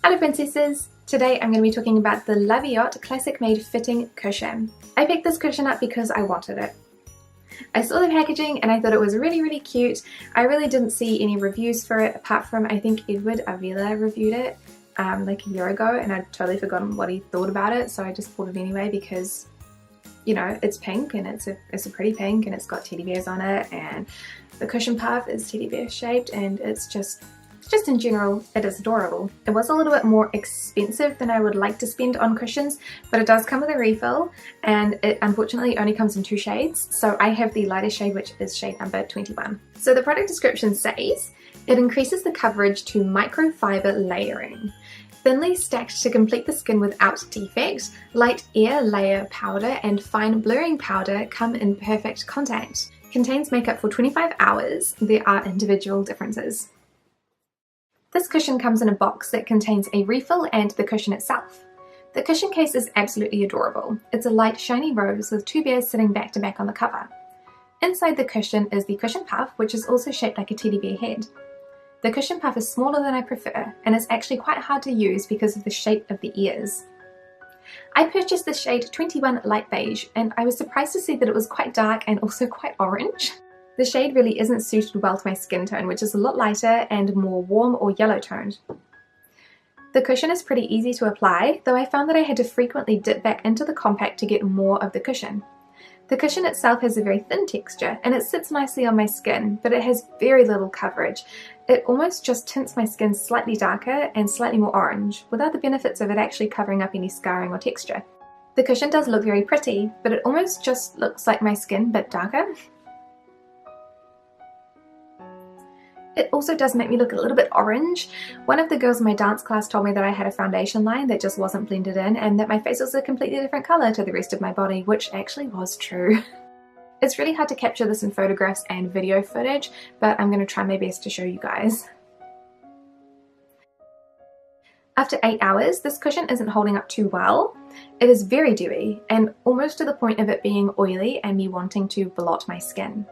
Hello princesses! Today I'm going to be talking about the Labiotte Classic Made Fitting Cushion. I picked this cushion up because I wanted it. I saw the packaging and I thought it was really cute. I really didn't see any reviews for it apart from I think Edward Avila reviewed it like a year ago, and I'd totally forgotten what he thought about it, so I just bought it anyway because, you know, it's pink and it's a pretty pink and it's got teddy bears on it, and the cushion puff is teddy bear shaped, and it's just in general, it is adorable. It was a little bit more expensive than I would like to spend on cushions, but it does come with a refill, and it unfortunately only comes in 2 shades. So I have the lighter shade, which is shade number 21. So the product description says, it increases the coverage to microfiber layering. Thinly stacked to complete the skin without defect, light air layer powder and fine blurring powder come in perfect contact. Contains makeup for 25 hours. There are individual differences. This cushion comes in a box that contains a refill and the cushion itself. The cushion case is absolutely adorable. It's a light shiny rose with 2 bears sitting back to back on the cover. Inside the cushion is the cushion puff, which is also shaped like a teddy bear head. The cushion puff is smaller than I prefer, and it's actually quite hard to use because of the shape of the ears. I purchased the shade 21 Light Beige, and I was surprised to see that it was quite dark and also quite orange. The shade really isn't suited well to my skin tone, which is a lot lighter and more warm or yellow toned. The cushion is pretty easy to apply, though I found that I had to frequently dip back into the compact to get more of the cushion. The cushion itself has a very thin texture and it sits nicely on my skin, but it has very little coverage. It almost just tints my skin slightly darker and slightly more orange, without the benefits of it actually covering up any scarring or texture. The cushion does look very pretty, but it almost just looks like my skin but darker. It also does make me look a little bit orange. One of the girls in my dance class told me that I had a foundation line that just wasn't blended in and that my face was a completely different colour to the rest of my body, which actually was true. It's really hard to capture this in photographs and video footage, but I'm going to try my best to show you guys. After 8 hours, this cushion isn't holding up too well. It is very dewy and almost to the point of it being oily and me wanting to blot my skin.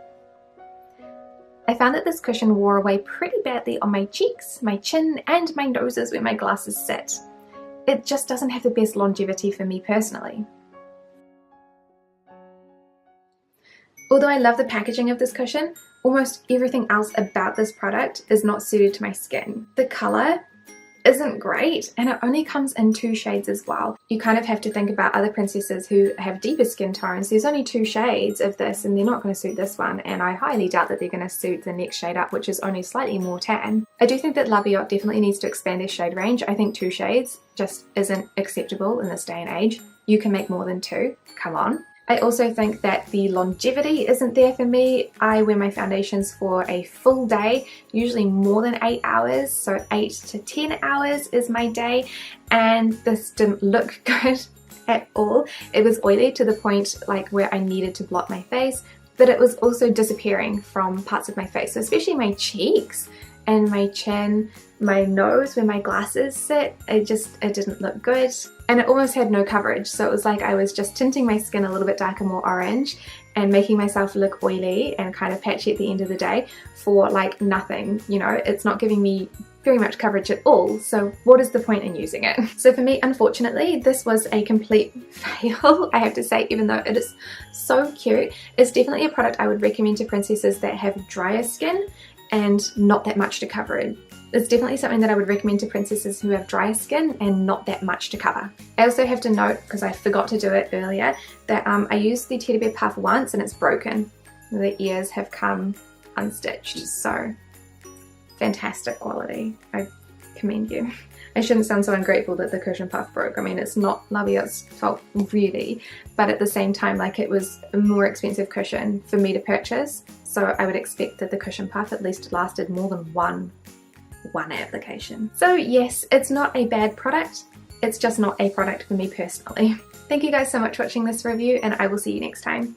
I found that this cushion wore away pretty badly on my cheeks, my chin, and my noses where my glasses sit. It just doesn't have the best longevity for me personally. Although I love the packaging of this cushion, almost everything else about this product is not suited to my skin. The colour isn't great, and it only comes in 2 shades as well. You kind of have to think about other princesses who have deeper skin tones. There's only 2 shades of this and they're not going to suit this one, and I highly doubt that they're going to suit the next shade up, which is only slightly more tan. I do think that Labiotte definitely needs to expand their shade range. I think 2 shades just isn't acceptable in this day and age. You can make more than 2, come on. I also think that the longevity isn't there for me. I wear my foundations for a full day, usually more than 8 hours, so 8 to 10 hours is my day, and this didn't look good at all. It was oily to the point like where I needed to blot my face, but it was also disappearing from parts of my face, so especially my cheeks and my chin, my nose where my glasses sit. It didn't look good, and it almost had no coverage, so it was like I was just tinting my skin a little bit darker, more orange, and making myself look oily and kind of patchy at the end of the day for like nothing. You know, it's not giving me very much coverage at all, so what is the point in using it? So for me, unfortunately, this was a complete fail, I have to say, even though it is so cute. It's definitely a product I would recommend to princesses that have drier skin and not that much to cover it. It's definitely something that I would recommend to princesses who have drier skin and not that much to cover. I also have to note, because I forgot to do it earlier, that I used the teddy bear puff once and it's broken. The ears have come unstitched, so fantastic quality. I commend you. I shouldn't sound so ungrateful that the cushion puff broke. I mean, it's not Labiotte's fault really, but at the same time, like, it was a more expensive cushion for me to purchase, so I would expect that the cushion puff at least lasted more than one application. So yes, it's not a bad product, it's just not a product for me personally. Thank you guys so much for watching this review, and I will see you next time.